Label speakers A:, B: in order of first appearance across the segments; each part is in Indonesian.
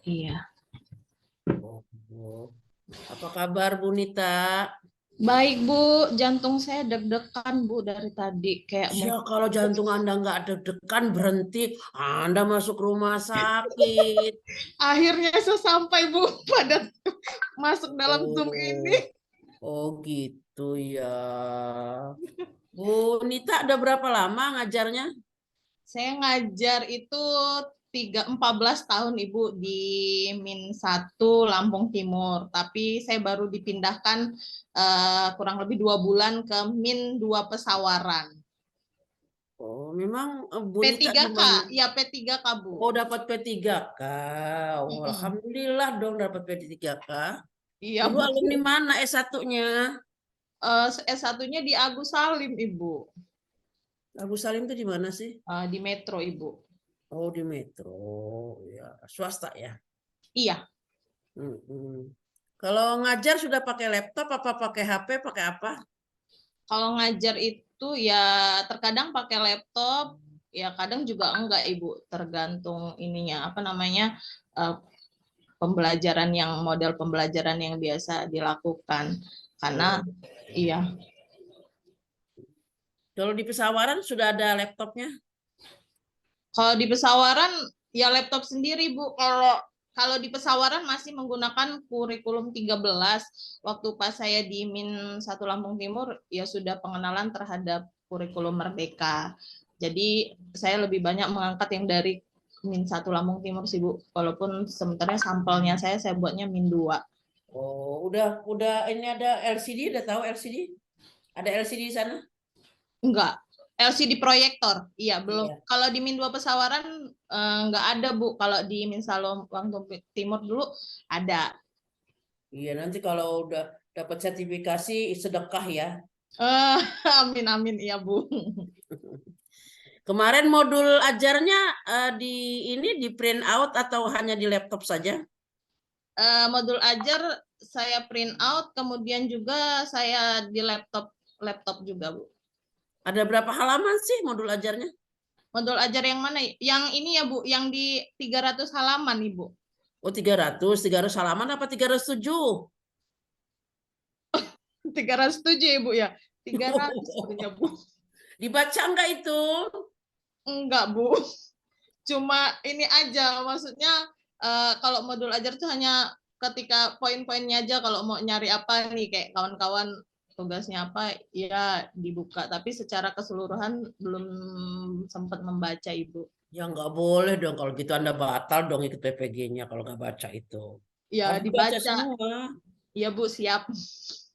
A: Iya.
B: Oh. Apa kabar Bu Nita?
A: Baik, Bu. Jantung saya deg-degan, Bu, dari tadi. Kayak mau...
B: Ya kalau jantung Anda nggak deg-degan berhenti, Anda masuk rumah sakit.
A: Akhirnya saya sampai, Bu, pada masuk dalam Zoom
B: Oh,
A: ini.
B: oh gitu ya. Bu Nita udah berapa lama ngajarnya?
A: Saya ngajar itu 14 tahun, Ibu, di Min 1 Lampung Timur. Tapi saya baru dipindahkan kurang lebih 2 bulan ke Min 2 Pesawaran.
B: Oh, memang Bu Nita di
A: P3K,
B: mana?
A: ya P3K, Bu.
B: Oh, dapat P3K. Oh,
A: Mm-mm.
B: Alhamdulillah dong dapat P3K.
A: Iya,
B: Dulu
A: Bu.
B: alumni mana S1-nya?
A: S1-nya di Agus Salim, Ibu.
B: Agus Salim itu di mana sih?
A: Di Metro, Ibu.
B: Oh, di Metro. Ya, swasta ya.
A: Iya,
B: Mm-mm. Kalau ngajar sudah pakai laptop apa pakai HP, pakai apa?
A: kalau ngajar itu ya terkadang pakai laptop, ya kadang juga enggak, Ibu. Tergantung ininya, apa namanya, eh, pembelajaran yang model pembelajaran yang biasa dilakukan. Karena
B: Oh.
A: iya,
B: Kalau di pesawaran sudah ada laptopnya?
A: kalau di pesawaran ya laptop sendiri, Bu. Kalau kalau di pesawaran masih menggunakan kurikulum 13. Waktu pas saya di Min 1 Lampung Timur ya sudah pengenalan terhadap kurikulum Merdeka. Jadi saya lebih banyak mengangkat yang dari Min 1 Lampung Timur sih, Bu. Walaupun sebenarnya sampelnya saya buatnya Min 2.
B: Oh, udah ini ada LCD, udah tahu LCD? Ada LCD di sana?
A: Enggak. LCD proyektor. Iya, belum.
B: Iya.
A: Kalau di Min 2 Pesawaran enggak ada, Bu. Kalau di Min Salom Lampung Timur dulu ada.
B: Iya, nanti kalau udah dapat sertifikasi sedekah ya.
A: Eh, amin amin iya, Bu.
B: Kemarin modul ajarnya di ini di print out atau hanya di laptop saja?
A: Modul ajar saya print out, kemudian juga saya di laptop laptop juga, Bu.
B: Ada berapa halaman sih modul ajarnya?
A: Modul ajar yang mana? Yang ini ya, Bu, yang di 300 halaman, Ibu.
B: Oh, 300 halaman apa 307?
A: 307 ya, Bu ya. 300 sebenarnya, Bu.
B: Dibaca enggak itu?
A: Enggak, Bu. Cuma ini aja, maksudnya kalau modul ajar tuh hanya ketika poin-poinnya aja, kalau mau nyari apa nih kayak kawan-kawan tugasnya apa ya dibuka, tapi secara keseluruhan belum sempat membaca, Ibu.
B: Ya nggak boleh dong kalau gitu Anda batal dong ikut PPG-nya kalau nggak baca itu.
A: Ya
B: Harus dibaca
A: dibaca.
B: semua.
A: Ya, Bu, siap.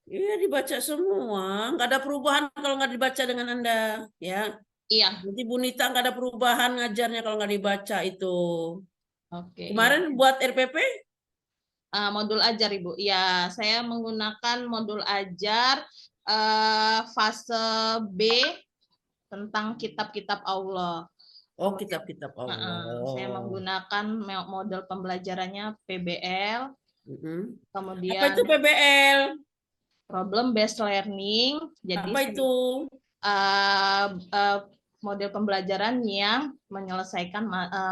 B: Iya dibaca semua. Nggak ada perubahan kalau nggak dibaca dengan Anda. Ya.
A: Iya.
B: Nanti Bu Nita nggak ada perubahan ngajarnya kalau nggak dibaca itu.
A: Oke, iya.
B: Kemarin buat RPP?
A: Modul ajar, Ibu. Ya, saya menggunakan modul ajar fase B tentang kitab-kitab Allah.
B: Oh
A: Kemudian
B: kitab-kitab
A: saya
B: Allah.
A: menggunakan model pembelajarannya PBL,
B: Mm-mm. Apa itu
A: kemudian
B: PBL?
A: problem based learning. Jadi
B: Apa itu?
A: uh, uh, model pembelajaran yang menyelesaikan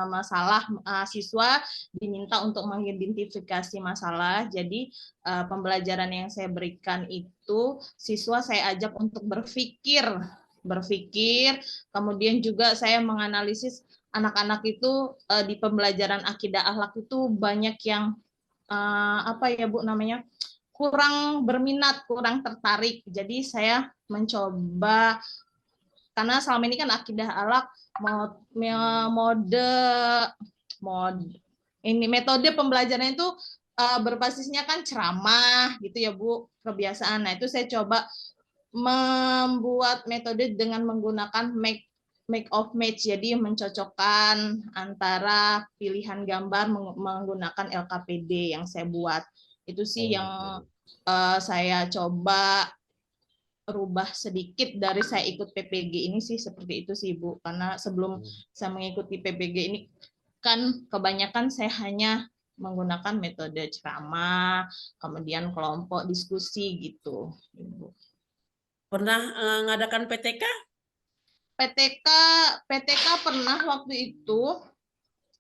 A: masalah siswa diminta untuk mengidentifikasi masalah. Jadi pembelajaran yang saya berikan itu siswa saya ajak untuk berpikir, kemudian juga saya menganalisis anak-anak itu di pembelajaran akidah akhlak itu banyak yang apa ya, Bu, namanya kurang berminat, kurang tertarik. Jadi saya mencoba, karena selama ini kan akidah akhlak mode mode ini metode pembelajaran itu berbasisnya kan ceramah gitu ya, Bu, kebiasaan. Nah, itu saya coba membuat metode dengan menggunakan make of match, jadi mencocokkan antara pilihan gambar menggunakan LKPD yang saya buat. Itu sih yang
B: Oh.
A: saya coba rubah sedikit dari saya ikut PPG ini sih, seperti itu sih, Bu. Karena sebelum saya mengikuti PPG ini kan kebanyakan saya hanya menggunakan metode ceramah, kemudian kelompok diskusi gitu, Ibu.
B: Pernah ngadakan PTK?
A: PTK PTK pernah waktu itu.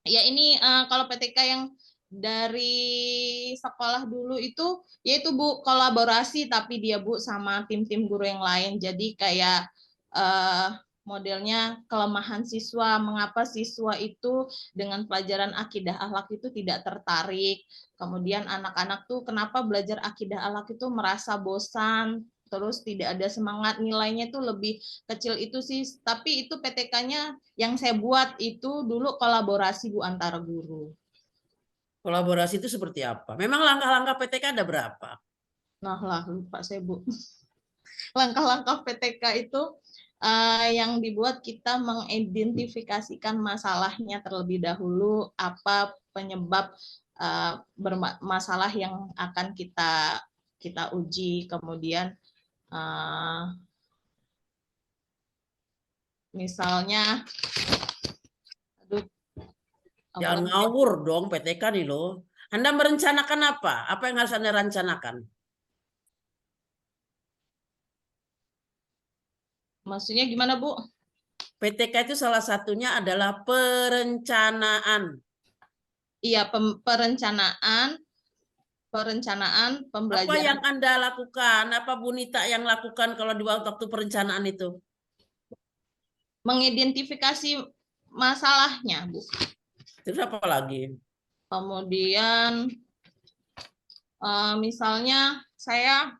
A: Ya ini kalau PTK yang dari sekolah dulu itu yaitu Bu kolaborasi, tapi dia Bu sama tim-tim guru yang lain. Jadi kayak modelnya kelemahan siswa, mengapa siswa itu dengan pelajaran akidah akhlak itu tidak tertarik. Kemudian anak-anak tuh kenapa belajar akidah akhlak itu merasa bosan, terus tidak ada semangat, nilainya tuh lebih kecil itu sih. Tapi itu PTK-nya yang saya buat itu dulu kolaborasi Bu antara guru.
B: Kolaborasi itu seperti apa? Memang langkah-langkah PTK ada berapa?
A: Nah lah, lupa saya Bu. Langkah-langkah PTK itu yang dibuat kita mengidentifikasikan masalahnya terlebih dahulu, apa penyebab masalah yang akan kita uji, kemudian misalnya, aduh,
B: Jangan ngawur dong PTK nih loh. Anda merencanakan apa? Apa yang harus Anda rencanakan?
A: Maksudnya gimana Bu?
B: PTK itu salah satunya adalah perencanaan.
A: Iya, perencanaan
B: Apa
A: pembelajaran.
B: yang Anda lakukan? Apa Bu Nita yang lakukan kalau di waktu perencanaan itu?
A: Mengidentifikasi masalahnya Bu.
B: Terus apa lagi?
A: Kemudian misalnya saya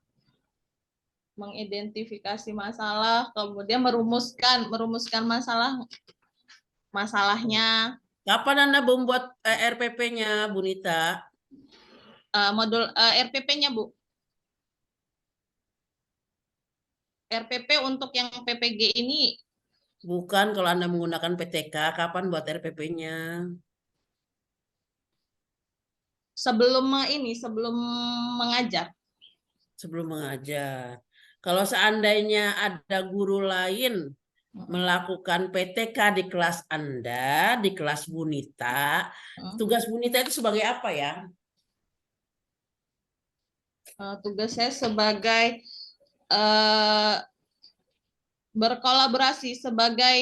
A: mengidentifikasi masalah, kemudian merumuskan masalahnya.
B: Kapan Anda membuat RPP-nya, Bu Nita?
A: Modul RPP-nya Bu. RPP untuk yang PPG ini.
B: Bukan, kalau Anda menggunakan PTK, kapan buat RPP-nya?
A: Sebelum mengajar.
B: Sebelum mengajar. Kalau seandainya ada guru lain melakukan PTK di kelas Anda, di kelas Bu Nita, tugas Bu Nita itu sebagai apa ya?
A: Tugas saya sebagai berkolaborasi sebagai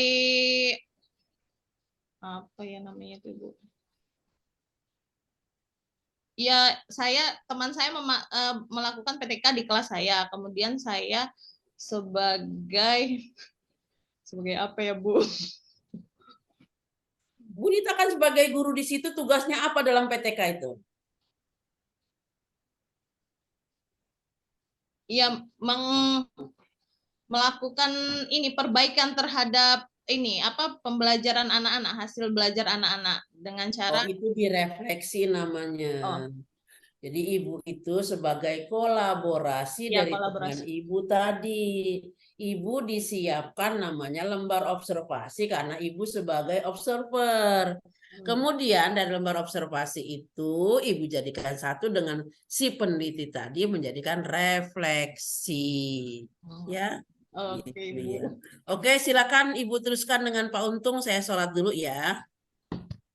A: apa ya namanya itu Bu? Ya, teman saya melakukan PTK di kelas saya. Kemudian saya sebagai apa ya Bu?
B: Bu Nita kan sebagai guru di situ tugasnya apa dalam PTK itu?
A: Ya, melakukan ini perbaikan terhadap ini apa pembelajaran anak-anak, hasil belajar anak-anak dengan cara
B: itu direfleksi namanya. Jadi ibu itu sebagai kolaborasi
A: ya
B: dari teman
A: kolaborasi.
B: ibu tadi. Ibu disiapkan namanya lembar observasi karena ibu sebagai observer. Kemudian dari lembar observasi itu ibu jadikan satu dengan si peneliti tadi menjadikan refleksi. Ya.
A: Oke,
B: Gitu
A: Bu.
B: ya. Oke, silakan Ibu teruskan dengan Pak Untung. Saya sholat dulu ya.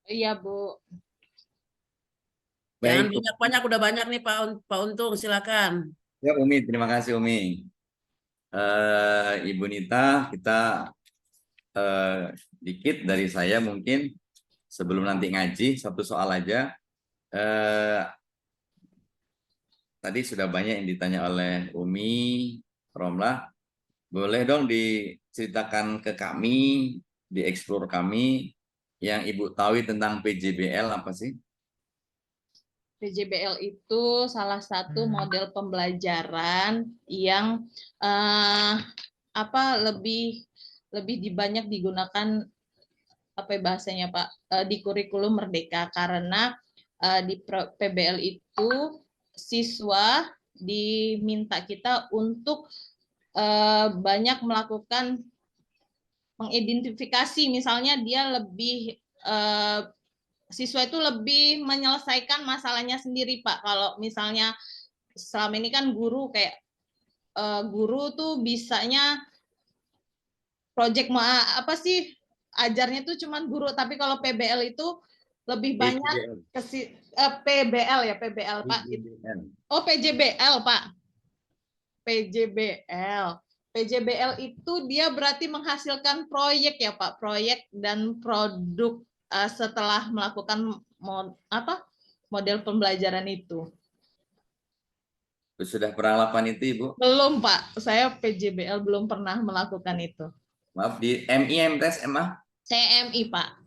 A: Iya, Bu.
B: Jangan
C: Baik,
B: banyak-banyak, udah banyak nih Pak Untung, silakan.
C: ya Umi, terima kasih Umi. Ibu Nita, kita dikit dari saya mungkin sebelum nanti ngaji satu soal aja. Tadi sudah banyak yang ditanya oleh Umi, Romlah. Boleh dong diceritakan ke kami, dieksplor kami yang Ibu tahu tentang PJBL apa sih?
A: PJBL itu salah satu model pembelajaran yang lebih banyak digunakan apa bahasanya Pak di kurikulum Merdeka karena di PBL itu siswa diminta kita untuk banyak melakukan mengidentifikasi misalnya dia lebih siswa itu lebih menyelesaikan masalahnya sendiri Pak. Kalau misalnya selama ini kan guru kayak guru tuh bisanya project apa sih ajarnya tuh cuman guru, tapi kalau PBL itu lebih banyak PBL ya PBL Pak. Oh PJBL Pak. PJBL itu dia berarti menghasilkan proyek ya Pak, proyek dan produk setelah melakukan model pembelajaran itu.
C: Sudah pernah lakukan itu, Ibu?
A: Belum, Pak. Saya PJBL belum pernah melakukan itu.
C: Maaf, di MI, MTS, MA?
A: Saya MI, Pak.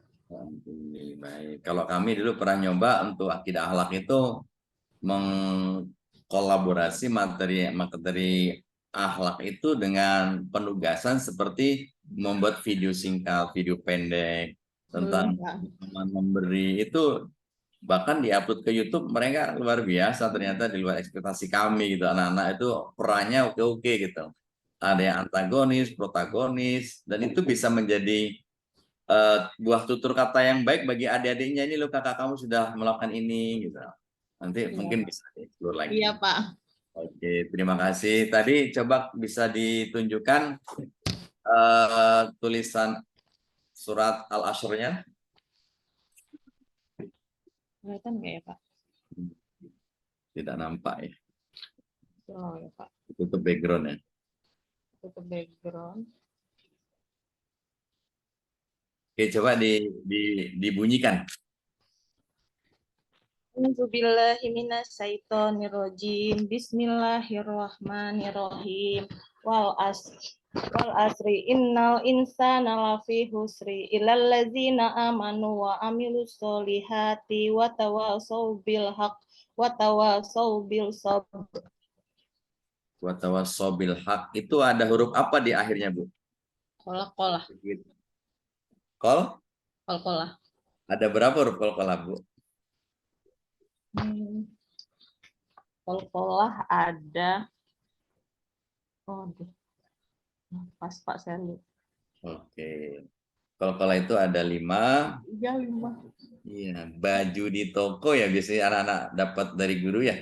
C: Baik. Kalau kami dulu pernah nyoba untuk akidah akhlak itu mengkolaborasi materi akhlak itu dengan penugasan seperti membuat video singkat, video pendek tentang
A: Belum, Pak.
C: memberi itu, bahkan diupload ke YouTube. Mereka luar biasa, ternyata di luar ekspektasi kami gitu. Anak-anak itu perannya oke-oke gitu. Ada yang antagonis, protagonis, dan itu bisa menjadi buah tutur kata yang baik bagi adik-adiknya. Ini loh, kakak kamu sudah melakukan ini gitu. Nanti
A: Iya,
C: mungkin
A: Pak.
C: bisa dieksplor lagi.
A: Iya, Pak.
C: Oke, terima kasih. Tadi coba bisa ditunjukkan tulisan surat Al-Asr-nya.
A: Kelihatan nggak ya, Pak?
C: Tidak nampak ya.
A: Oh, ya, Pak.
C: Tutup background ya.
A: Tutup background.
C: Oke, coba dibunyikan.
A: A'udzubillahiminasyaitonirrajim. Bismillahirrahmanirrahim. Wal asri innal insana lafi husri illal ladzina amanu wa amilus solihati wa tawasau bil haq wa tawasau bil sabr.
C: Wa tawassaw bil haq. Itu ada huruf apa di akhirnya, Bu?
A: Kolah.
C: Kol?
A: Kolah.
C: Ada berapa huruf kol-kolah, Bu?
A: Kolah ada. Oh, pas Pak, saya lihat.
C: Oke. Kol-kolah itu ada 5.
A: Iya, 5.
C: Iya, baju di toko ya biasanya anak-anak dapat dari guru ya.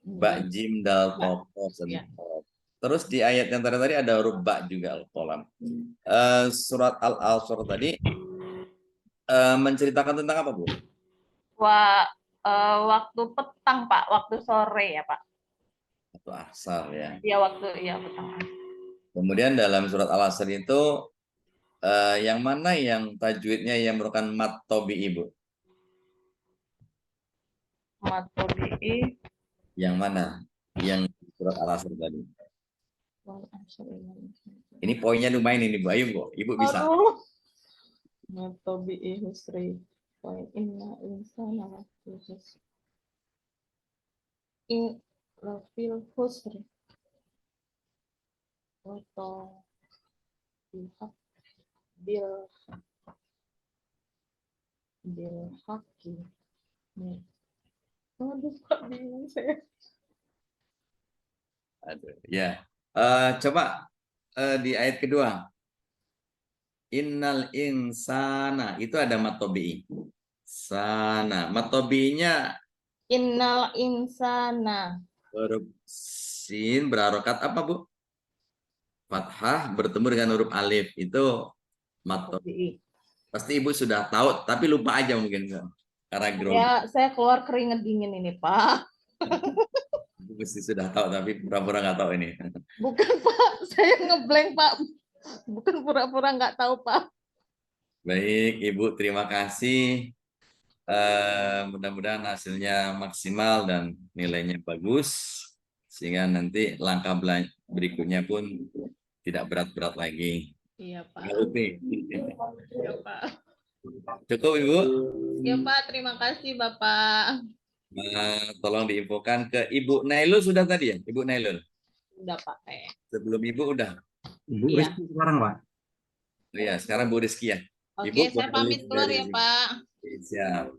C: Bak jim dal toko sentop. Terus di ayat yang tadi ada huruf ba juga al-qalam. Surat Al-Asr tadi menceritakan tentang apa, Bu?
A: Waktu petang, Pak, waktu sore ya, Pak.
C: Atau asar ya.
A: Iya, petang.
C: Kemudian dalam surat Al-Asr itu yang mana yang tajwidnya yang merupakan mat tobi'i, Bu?
A: Mat tobi'i.
C: Yang mana? Yang surat Al-Asr tadi. Ini poinnya lumayan ini, Bu. Ayo, Bu. Ibu bisa.
A: Mat tobi'i husri. Inna insana lafi husri. Lafil husri. Atau bil haqi. Aduh, Pak, bingung saya.
C: Aduh, ya. Coba di ayat kedua. Innal insana itu ada matobi'i. Sana. Matobi'inya
A: Innal insana.
C: huruf sin berharokat apa, Bu? Fathah bertemu dengan huruf alif. Itu matobi'i. Pasti Ibu sudah tahu, tapi lupa aja mungkin. Karena grogi.
A: Ya, saya keluar keringet dingin ini, Pak.
C: Ibu pasti sudah tahu, tapi pura-pura nggak tahu ini.
A: Bukan, Pak. Saya ngeblank, Pak. Bukan pura-pura nggak tahu, Pak.
C: Baik, Ibu, terima kasih. Mudah-mudahan hasilnya maksimal dan nilainya bagus, sehingga nanti langkah berikutnya pun tidak berat-berat lagi.
A: Iya, Pak.
C: Iya,
A: Pak.
C: Cukup, Ibu?
A: Iya, Pak. Terima kasih, Bapak.
C: Tolong diinfokan ke Ibu Nailul sudah tadi ya? Ibu Nailul?
A: Udah, Pak.
C: Sebelum Ibu udah?
D: Ibu
A: Iya.
D: Rizky sekarang, Pak.
C: Oh, iya, sekarang Bu Rizky ya?
A: Oke,
C: Ibu
A: saya
C: boleh
A: pamit keluar
C: dari
A: ya,
C: sini.
A: Pak.
C: Siap.